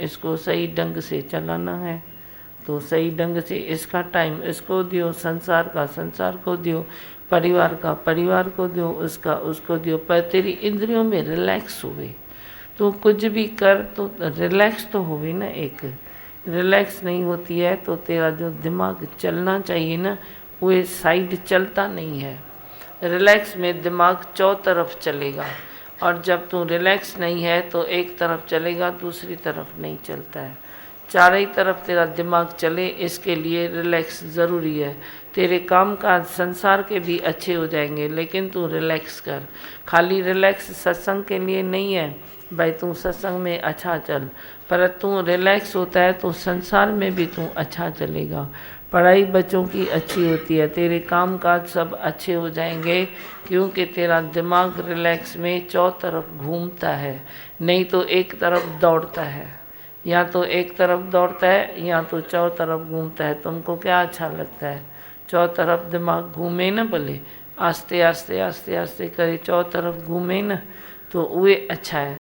इसको सही ढंग से चलाना है तो सही ढंग से इसका टाइम इसको दियो, संसार का संसार को दियो, परिवार का परिवार को दियो, उसका उसको दियो, पर तेरी इंद्रियों में रिलैक्स होवे। तो कुछ भी कर तो रिलैक्स तो होवे ना। एक रिलैक्स नहीं होती है तो तेरा जो दिमाग चलना चाहिए ना वो साइड चलता नहीं है। रिलैक्स में दिमाग चौतरफ चलेगा, और जब तू रिलैक्स नहीं है तो एक तरफ चलेगा, दूसरी तरफ नहीं चलता है। चारों ही तरफ तेरा दिमाग चले, इसके लिए रिलैक्स ज़रूरी है। तेरे काम काज संसार के भी अच्छे हो जाएंगे, लेकिन तू रिलैक्स कर। खाली रिलैक्स सत्संग के लिए नहीं है भाई, तू सत्संग में अच्छा चल, पर तू रिलैक्स होता है तो संसार में भी तू अच्छा चलेगा। पढ़ाई बच्चों की अच्छी होती है, तेरे काम काज सब अच्छे हो जाएंगे, क्योंकि तेरा दिमाग रिलैक्स में चौतरफ घूमता है, नहीं तो एक तरफ दौड़ता है। या तो एक तरफ दौड़ता है या तो चौतरफ घूमता है। तुमको क्या अच्छा लगता है? चौतरफ दिमाग घूमे ना, भले आस्ते आस्ते आस्ते आस्ते करे चौतरफ घूमे ना, तो वो अच्छा है।